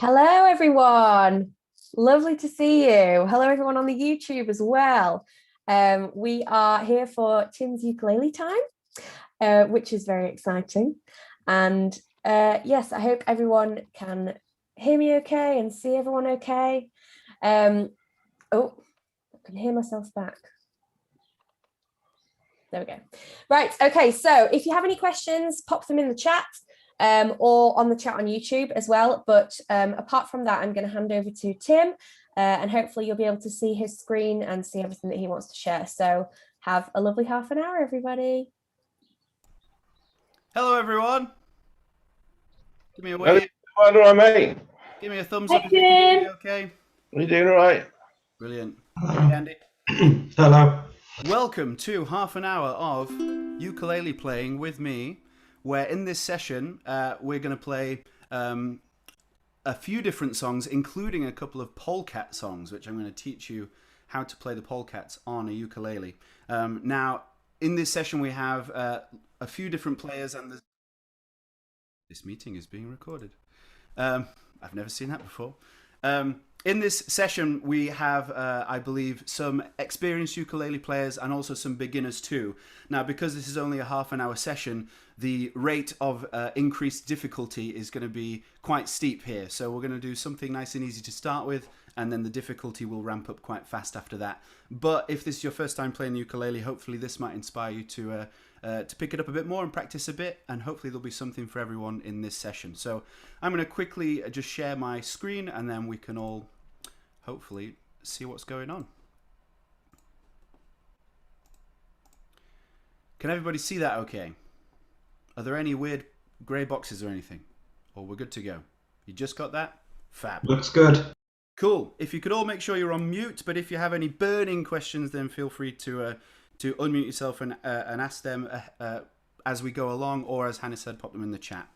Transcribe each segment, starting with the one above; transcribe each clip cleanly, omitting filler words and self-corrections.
Hello, everyone. Lovely to see you. Hello, everyone on the YouTube as well. We are here for Tim's ukulele time, which is very exciting. And yes, I hope everyone can hear me okay and see everyone okay. Oh, I can hear myself back. There we go. Right. Okay. So if you have any questions, pop them in the chat. Or on the chat on YouTube as well. But apart from that, I'm going to hand over to Tim and hopefully you'll be able to see his screen and see everything that he wants to share. So have a lovely half an hour, everybody. Hello, everyone. Give me a wave. All right, mate. Give me a thumbs up if you can hear me okay. Are you doing all right? Brilliant. Hey, Andy. Hello. Welcome to half an hour of ukulele playing with me, where in this session we're going to play a few different songs, including a couple of polecat songs, which I'm going to teach you how to play the polecats on a ukulele. Now, in this session we have a few different players, and this meeting is being recorded. I've never seen that before. In this session, we have, I believe, some experienced ukulele players and also some beginners too. Now, because this is only a half an hour session, the rate of increased difficulty is going to be quite steep here. So we're going to do something nice and easy to start with, and then the difficulty will ramp up quite fast after that. But if this is your first time playing the ukulele, hopefully this might inspire you to pick it up a bit more and practice a bit, and hopefully there'll be something for everyone in this session. So I'm going to quickly just share my screen, and then we can all hopefully see what's going on. Can everybody see that okay? Are there any weird grey boxes or anything? Or we're good to go? You just got that? Fab. Looks good. Cool. If you could all make sure you're on mute, but if you have any burning questions, then feel free to unmute yourself and ask them as we go along, or as Hannah said, pop them in the chat.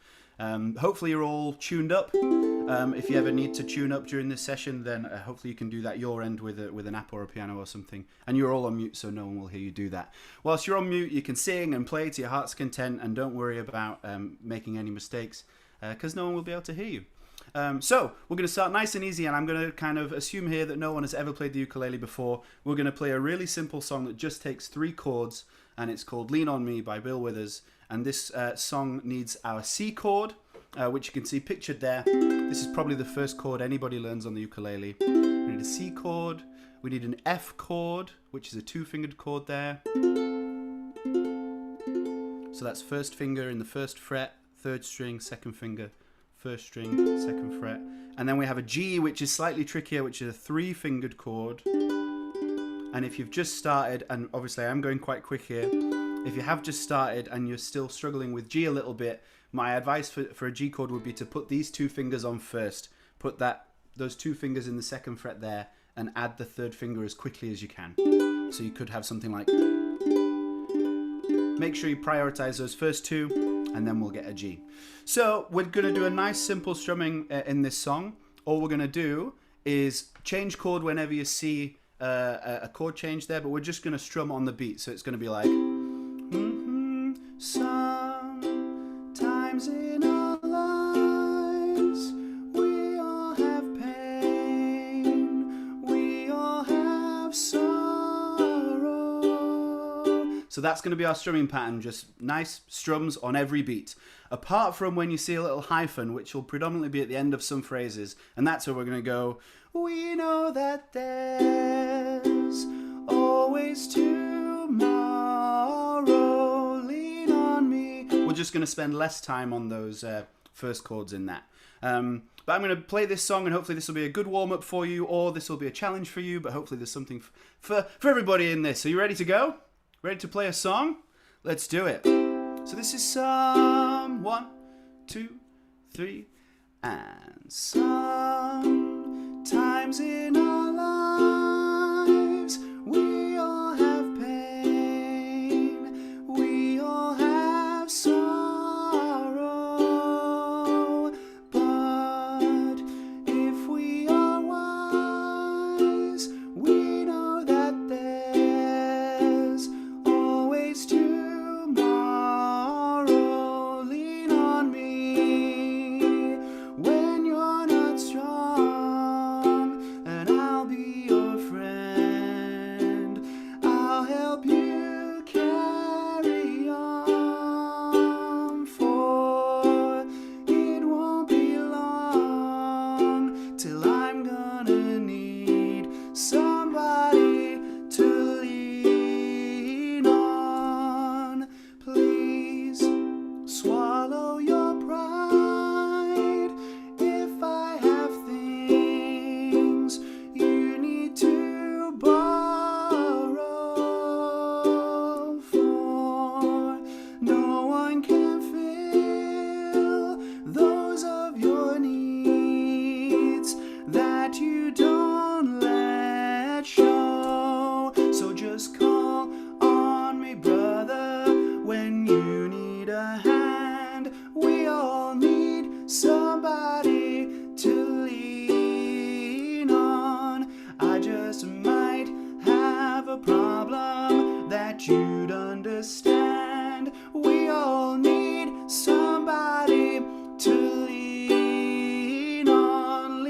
Hopefully you're all tuned up. If you ever need to tune up during this session, then hopefully you can do that your end with an app or a piano or something. And you're all on mute, so no one will hear you do that. Whilst you're on mute, you can sing and play to your heart's content, and don't worry about making any mistakes, because no one will be able to hear you. So we're going to start nice and easy, and I'm going to kind of assume here that no one has ever played the ukulele before. We're going to play a really simple song that just takes 3 chords, and it's called Lean On Me by Bill Withers. And this song needs our C chord, which you can see pictured there. This is probably the first chord anybody learns on the ukulele. We need a C chord, we need an F chord, which is a 2-fingered chord there. So that's first finger in the first fret, 3rd string, 2nd finger, 1st string, 2nd fret. And then we have a G, which is slightly trickier, which is a 3-fingered chord. And if you've just started, and obviously I'm going quite quick here, if you have just started and you're still struggling with G a little bit, my advice for a G chord would be to put these 2 fingers on first. Put those 2 fingers in the 2nd fret there, and add the 3rd finger as quickly as you can. So you could have something like... Make sure you prioritize those first 2, and then we'll get a G. So we're going to do a nice simple strumming in this song. All we're going to do is change chord whenever you see a chord change there, but we're just going to strum on the beat. So it's going to be like... Sometimes in our lives we all have pain, we all have sorrow. So that's going to be our strumming pattern, just nice strums on every beat. Apart from when you see a little hyphen, which will predominantly be at the end of some phrases, and that's where we're going to go, we know that there's always tomorrow, lean on me. We're just going to spend less time on those first chords in that. But I'm going to play this song, and hopefully this will be a good warm-up for you, or this will be a challenge for you, but hopefully there's something for everybody in this. So you ready to go? Ready to play a song? Let's do it. So this is some 1, 2, 3, and sometimes in our lives we all have pain, we all have sorrow, but if we are wise, we know that there's always tomorrow. Lean on me when you're not strong. you'd understand. We all need somebody to lean on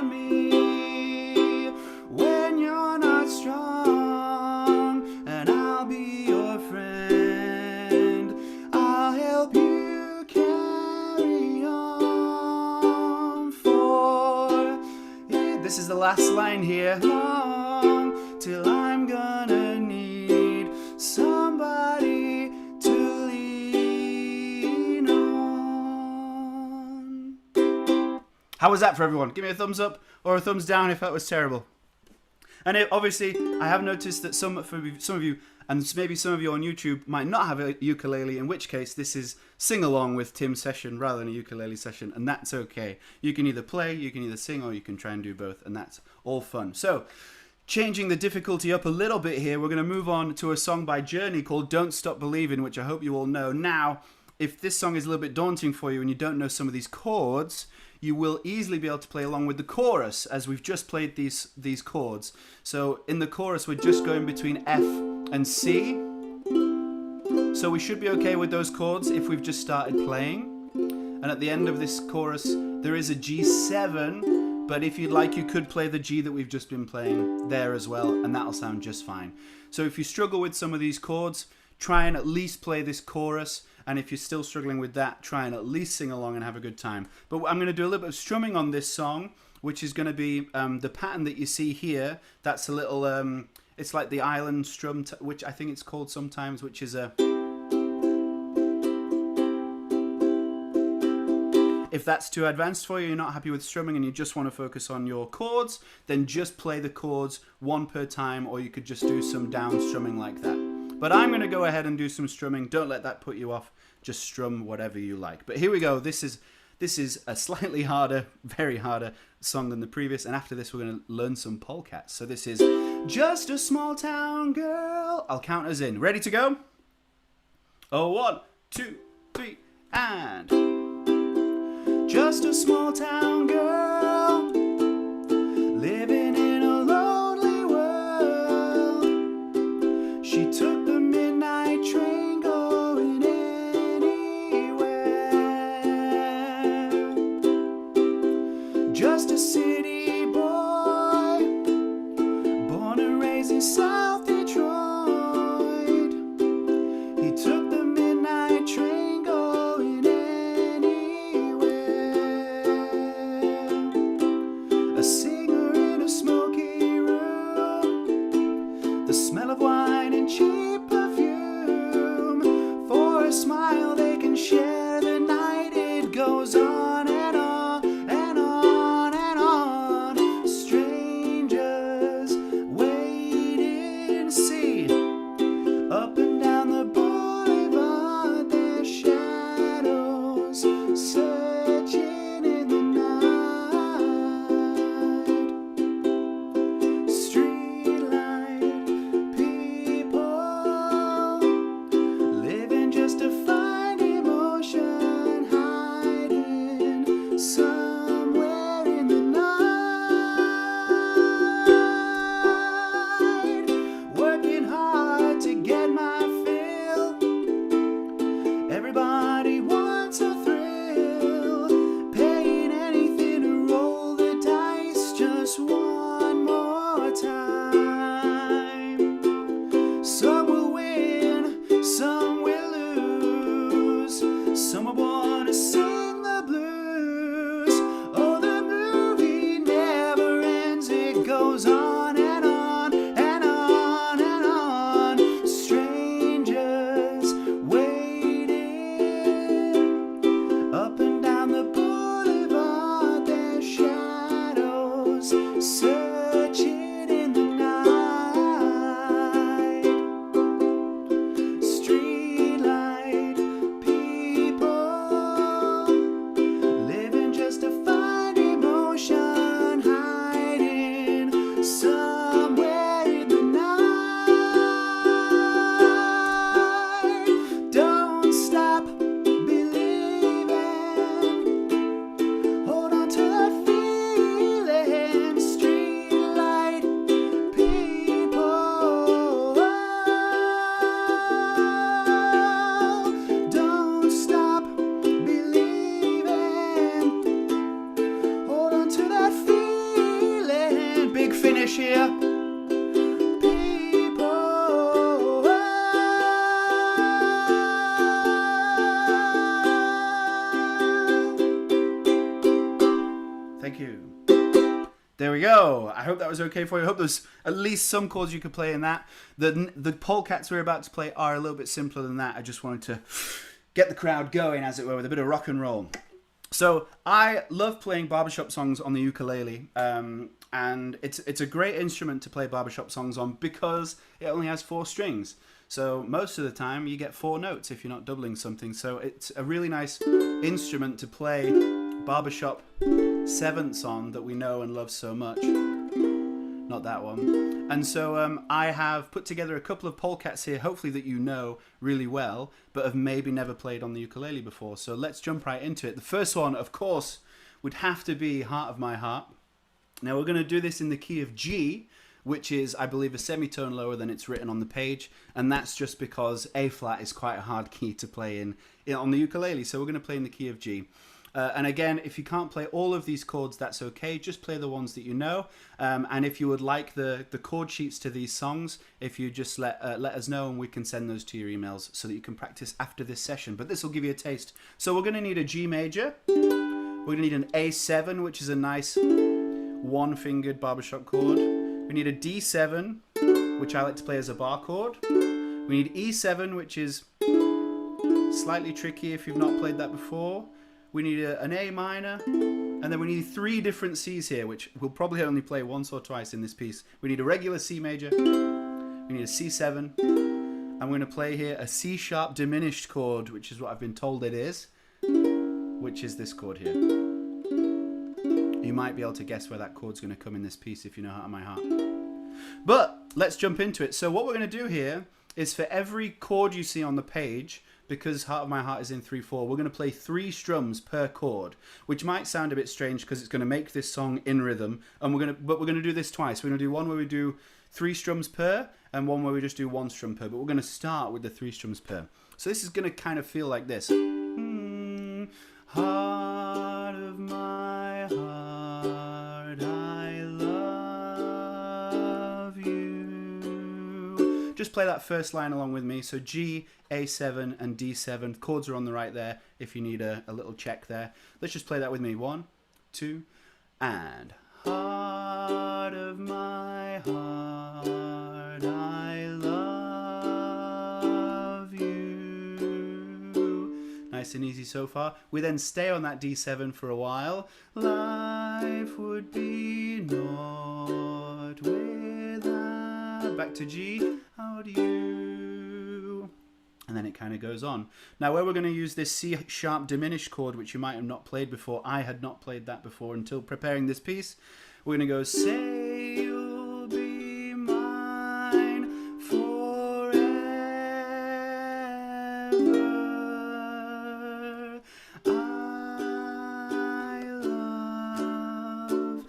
me when you're not strong, and I'll be your friend. I'll help you carry on for this is the last line here. Long till I'm gonna need somebody to lean on. How was that for everyone? Give me a thumbs up or a thumbs down if that was terrible. And obviously, I have noticed that some of you, and maybe some of you on YouTube, might not have a ukulele, in which case this is sing-along with Tim's session rather than a ukulele session, and that's okay. You can either play, you can either sing, or you can try and do both, and that's all fun. So, changing the difficulty up a little bit here, we're going to move on to a song by Journey called Don't Stop Believing, which I hope you all know. Now, if this song is a little bit daunting for you and you don't know some of these chords, you will easily be able to play along with the chorus, as we've just played these chords. So in the chorus, we're just going between F and C. So we should be okay with those chords if we've just started playing. And at the end of this chorus, there is a G7, but if you'd like, you could play the G that we've just been playing there as well, and that'll sound just fine. So if you struggle with some of these chords, try and at least play this chorus. And if you're still struggling with that, try and at least sing along and have a good time. But I'm going to do a little bit of strumming on this song, which is going to be the pattern that you see here. That's a little, it's like the island strum, which I think it's called sometimes, which is a... If that's too advanced for you, you're not happy with strumming and you just want to focus on your chords, then just play the chords one per time, or you could just do some down strumming like that. But I'm going to go ahead and do some strumming. Don't let that put you off. Just strum whatever you like. But here we go. This is a slightly harder, very harder song than the previous. And after this, we're going to learn some polkas. So this is Just a Small Town Girl. I'll count us in. Ready to go? Oh, 1, 2, 3, and... Just a small town girl living in a lonely world. She took the midnight train going anywhere. Just a city boy born and raised in South Detroit. He took the midnight train going anywhere. A singer in a smoky room, the smell of wine and cheap perfume. For a smile they can share the night. It goes on and on and on and on. Strangers waiting to see. Up and down the boulevard, their shadows searching in the night. Streetlight people living just to find emotion hiding Thank you. There we go. I hope that was okay for you. I hope there's at least some chords you could play in that. The polecats we're about to play are a little bit simpler than that. I just wanted to get the crowd going, as it were, with a bit of rock and roll. So I love playing barbershop songs on the ukulele, and it's a great instrument to play barbershop songs on because it only has 4 strings. So most of the time you get 4 notes if you're not doubling something. So it's a really nice instrument to play barbershop sevenths on that we know and love so much. Not that one. And so I have put together a couple of polecats here, hopefully that you know really well, but have maybe never played on the ukulele before. So let's jump right into it. The first one, of course, would have to be Heart of My Heart. Now we're going to do this in the key of G, which is, I believe, a semitone lower than it's written on the page, and that's just because A flat is quite a hard key to play in on the ukulele, so we're going to play in the key of G. And again, if you can't play all of these chords, that's okay. Just play the ones that you know. And if you would like the chord sheets to these songs, if you just let us know, and we can send those to your emails so that you can practice after this session. But this will give you a taste. So we're going to need a G major. We're going to need an A7, which is a nice one-fingered barbershop chord. We need a D7, which I like to play as a bar chord. We need E7, which is slightly tricky if you've not played that before. We need an A minor, and then we need 3 different C's here, which we'll probably only play once or twice in this piece. We need a regular C major, we need a C7, and we're going to play here a C sharp diminished chord, which is what I've been told it is, which is this chord here. You might be able to guess where that chord's going to come in this piece if you know Heart of My Heart. But let's jump into it. So what we're going to do here is for every chord you see on the page, because Heart of My Heart is in 3/4, we're going to play 3 strums per chord, which might sound a bit strange because it's going to make this song in rhythm. And we're going to do this twice. We're going to do one where we do 3 strums per, and one where we just do 1 strum per. But we're going to start with the 3 strums per. So this is going to kind of feel like this. Heart of my heart, I love you. Just play that first line along with me. So G, A7, and D7. Chords are on the right there if you need a little check there. Let's just play that with me. 1, 2, and heart of my heart, I love you. Nice and easy so far. We then stay on that D7 for a while. Life would be naught without. Back to G. How do you? And then it kind of goes on. Now where we're going to use this C sharp diminished chord, which you might have not played before, I had not played that before until preparing this piece, we're going to go, say you'll be mine forever, I love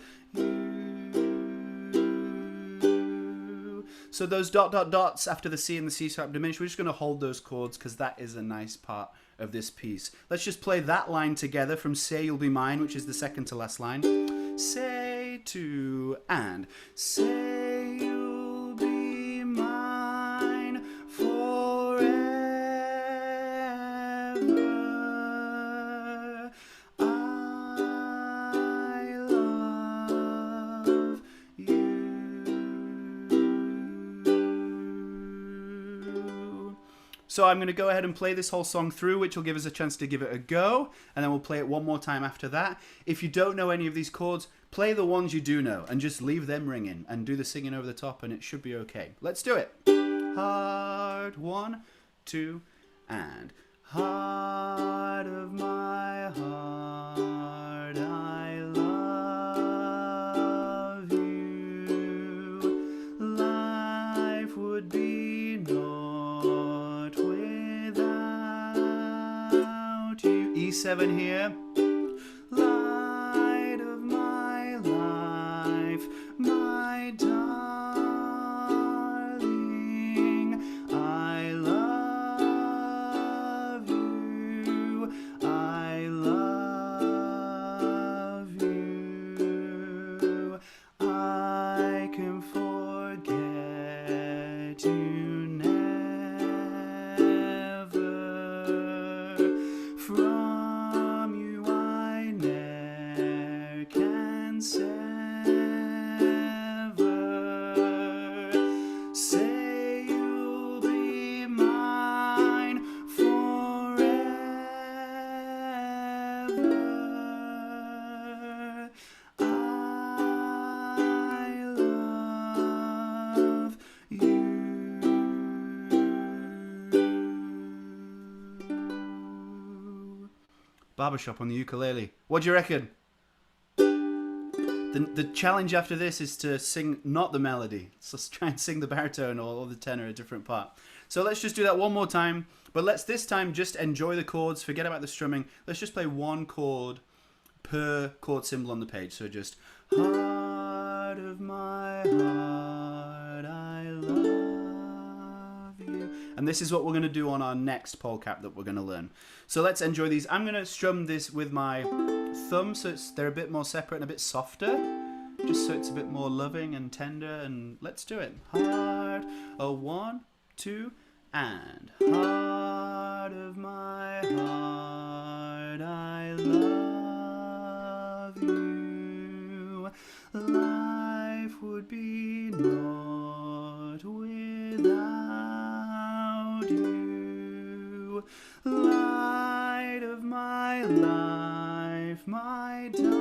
you. So those ... dots after the C and the C sharp diminished, we're just going to hold those chords because that is a nice part of this piece. Let's just play that line together from Say You'll Be Mine, which is the second to last line. Say to and say you'll be mine forever, I love you. So I'm going to go ahead and play this whole song through, which will give us a chance to give it a go, and then we'll play it one more time after that. If you don't know any of these chords, play the ones you do know and just leave them ringing and do the singing over the top and it should be okay. Let's do it. Heart, 1, 2, and heart of my heart, I love you. Life would be naught without you. E7 here. Light of my life, my darling, I love you, I love you. I can forget you never. From you barbershop on the ukulele. What do you reckon? The challenge after this is to sing not the melody. So let's try and sing the baritone or the tenor a different part. So let's just do that one more time. But let's this time just enjoy the chords. Forget about the strumming. Let's just play one chord per chord symbol on the page. So just heart of my heart, I love you. And this is what we're going to do on our next polka that we're going to learn. So let's enjoy these. I'm going to strum this with my thumb so they're a bit more separate and a bit softer, just so it's a bit more loving and tender. And let's do it. Heart, a 1, 2, and heart of my heart, I love you. Life would be naught without you. Light of my life, my darling,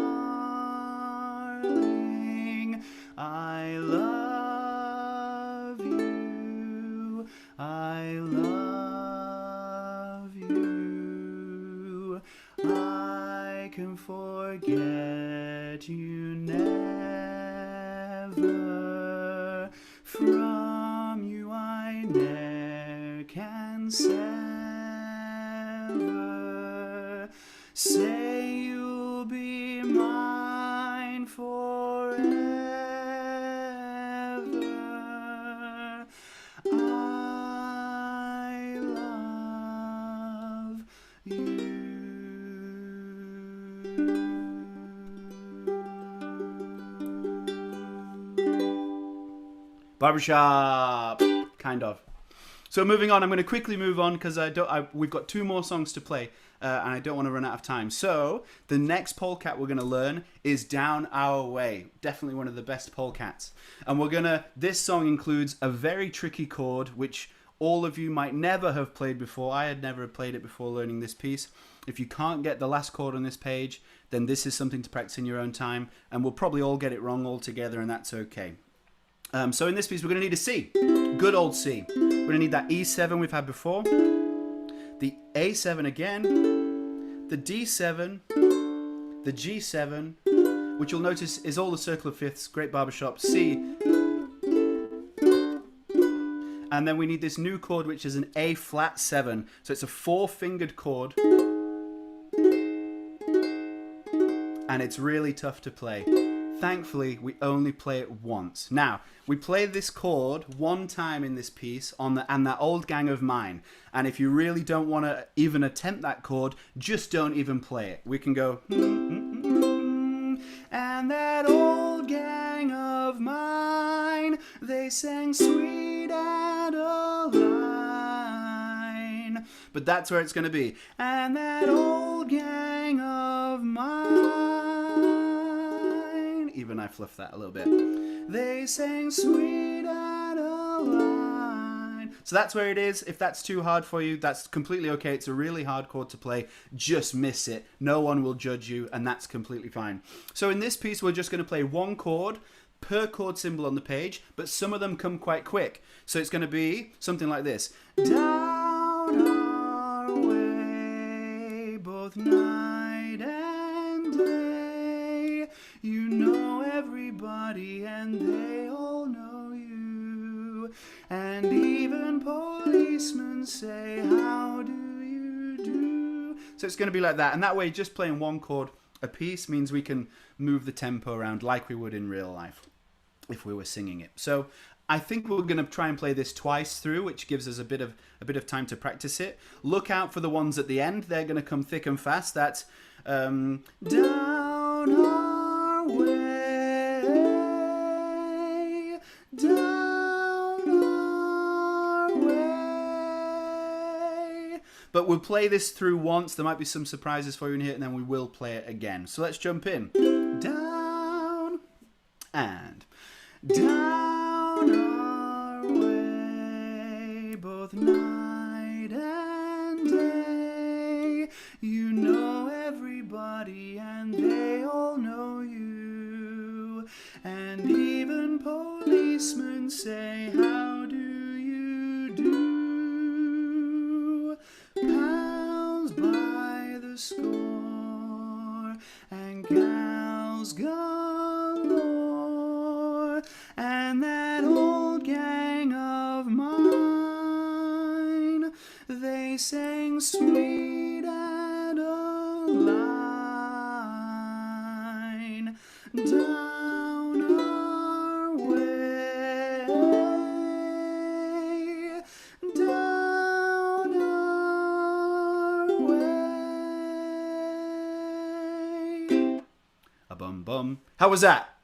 I love you, I love you. I can forget you never, from you I ne'er can sever. Say you'll be mine forever. I love you. Barbershop, kind of. So moving on, I'm going to quickly move on because we've got 2 more songs to play, and I don't want to run out of time. So the next polecat we're going to learn is Down Our Way. Definitely one of the best polecats. And this song includes a very tricky chord, which all of you might never have played before. I had never played it before learning this piece. If you can't get the last chord on this page, then this is something to practice in your own time, and we'll probably all get it wrong altogether, and that's okay. So in this piece, we're going to need a C. Good old C. We're going to need that E7 we've had before, the A7 again, the D7, the G7, which you'll notice is all the circle of fifths, great barbershop, C. And then we need this new chord, which is an A flat 7. So it's a 4-fingered chord. And it's really tough to play. Thankfully, we only play it once. Now, we play this chord one time in this piece on And That Old Gang of Mine. And if you really don't want to even attempt that chord, just don't even play it. We can go... And that old gang of mine, they sang Sweet Adeline. But that's where it's going to be. And that old gang of mine. Even I fluffed that a little bit. They sang Sweet Adeline. So that's where it is. If that's too hard for you, that's completely okay. It's a really hard chord to play. Just miss it. No one will judge you, and that's completely fine. So in this piece, we're just going to play one chord per chord symbol on the page, but some of them come quite quick. So it's going to be something like this. Down our way, both night and day, you know everybody and they all know you. And even policemen say, how do you do? So it's going to be like that. And that way, just playing one chord a piece means we can move the tempo around like we would in real life if we were singing it. So I think we're going to try and play this twice through, which gives us a bit of time to practice it. Look out for the ones at the end. They're going to come thick and fast. That's down our way, down our way. But we'll play this through once. There might be some surprises for you in here, and then we will play it again. So let's jump in. Down and down our way, both night and day. You know everybody and they all know you. And even policemen say, how do you do? Pounds by the score, sweet and a line down our way, down our way. A bum bum. How was that?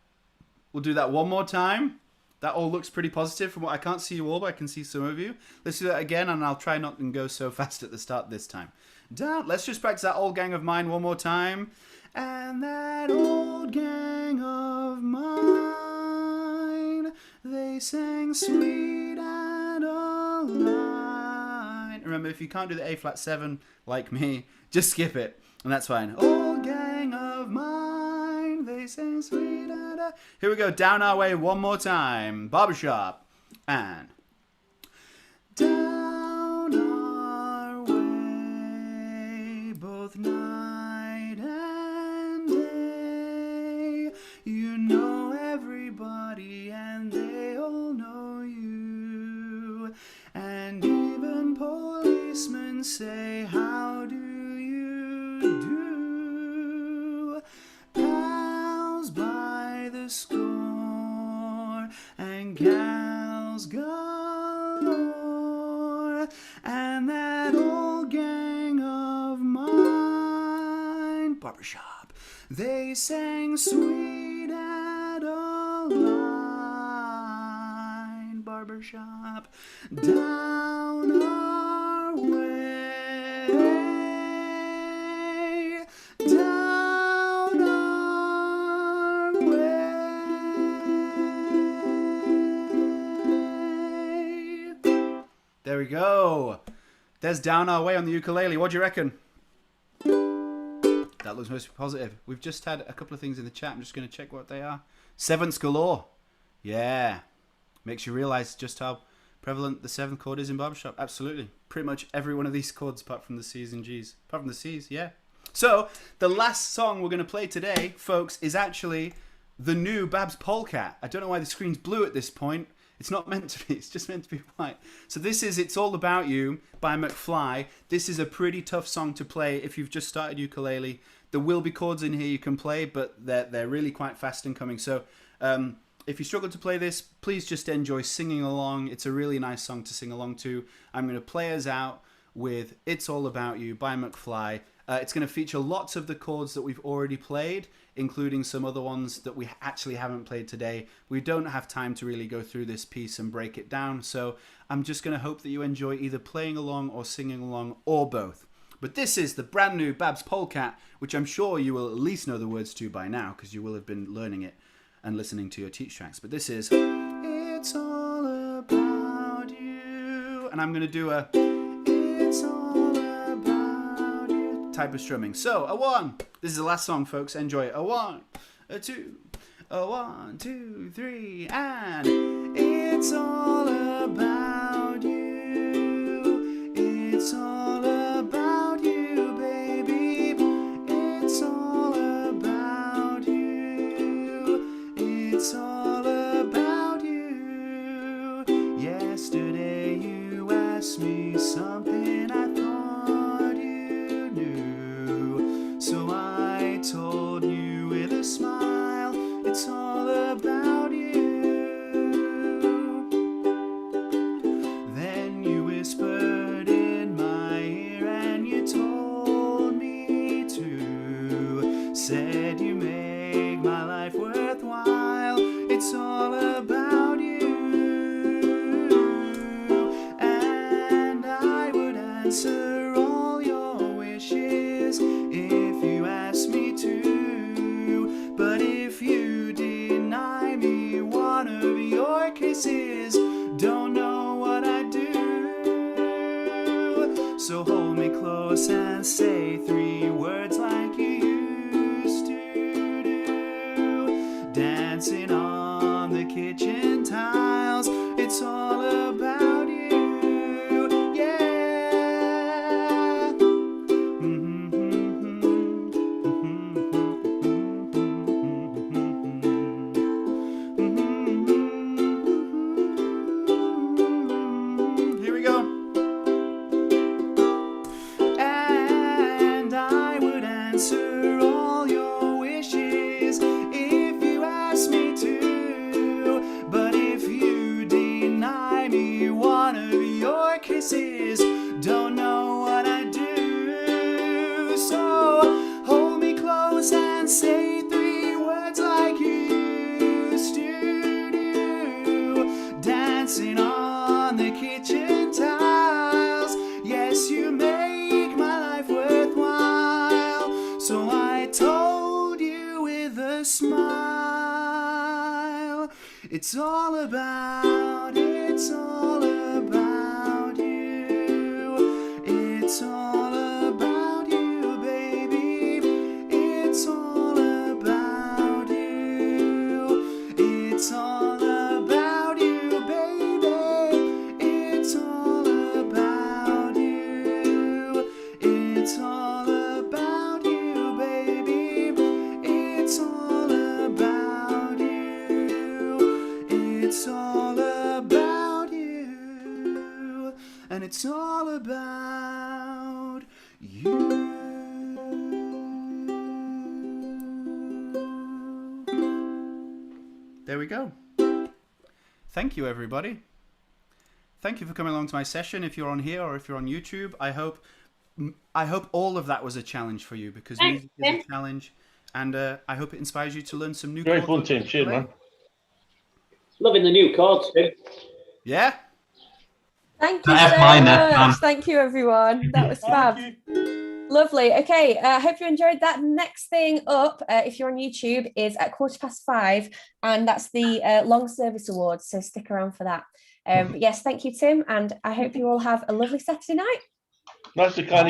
We'll do that one more time. That all looks pretty positive from what I can't see you all, but I can see some of you. Let's do that again, and I'll try not to go so fast at the start this time. Down. Let's just practice that old gang of mine one more time. And that old gang of mine, they sang sweet and a line. Remember, if you can't do the A flat 7 like me, just skip it, and that's fine. Old gang of mine, they sang sweet and a... Here we go, down our way one more time. Barbershop. And... down our way, both night and day. You know everybody and they all know you. And even policemen say, how do you do? Pals by the score and gals galore. And that old gang of mine, barbershop, they sang sweet and a line, barbershop, down our way, down our way. There we go. There's down our way on the ukulele. What do you reckon? That looks most positive. We've just had a couple of things in the chat. I'm just going to check what they are. Sevenths galore. Yeah. Makes you realize just how prevalent the seventh chord is in barbershop. Absolutely. Pretty much every one of these chords apart from the C's and G's. Apart from the C's, yeah. So, the last song we're going to play today, folks, is actually the new Babs Polecat. I don't know why the screen's blue at this point. It's not meant to be. It's just meant to be white. So this is It's All About You by McFly. This is a pretty tough song to play if you've just started ukulele. There will be chords in here you can play, but they're really quite fast in coming. So if you struggle to play this, please just enjoy singing along. It's a really nice song to sing along to. I'm going to play us out with It's All About You by McFly. It's going to feature lots of the chords that we've already played, including some other ones that we actually haven't played today. We don't have time to really go through this piece and break it down, so I'm just going to hope that you enjoy either playing along or singing along or both. But this is the brand new Babs Polecat, which I'm sure you will at least know the words to by now, because you will have been learning it and listening to your teach tracks. But this is It's All About You, and I'm going to do a It's All About You type of strumming. So, a 1. This is the last song, folks. Enjoy it. A 1, a 2, a 1, 2, 3, and it's all about you. It's all about you, baby. It's all about you. It's all about you. Yesterday you asked me something I thought you knew, so I told you with a smile, it's all about you. Then you whispered in my ear and you told me to, said you make my life worthwhile, it's all about you. And I would answer all your wishes if you asked me to, but if you deny me one of your kisses, don't know what I'd do. So hold me close and say 3 words like you used to do, dancing on the kitchen tiles, it's all about you. a smile. It's all about you. It's all about you, baby. It's all about you. It's all about you, baby. It's all about you. It's all about you, baby. It's all about you. It's all about you. And it's all about you. There we go. Thank you, everybody. Thank you for coming along to my session. If you're on here or if you're on YouTube, I hope all of that was a challenge for you, because music is a challenge, and I hope it inspires you to learn some new Great chords. fun, Tim. Cheers, man. Loving the new chords, Tim. Yeah. Thank you so much. Thank you, everyone. That was fab. Lovely. Okay, I hope you enjoyed that. Next thing up, if you're on YouTube, is at 5:15, and that's the Long Service Awards, so stick around for that. But yes, thank you, Tim, and I hope you all have a lovely Saturday night. Nice to kind of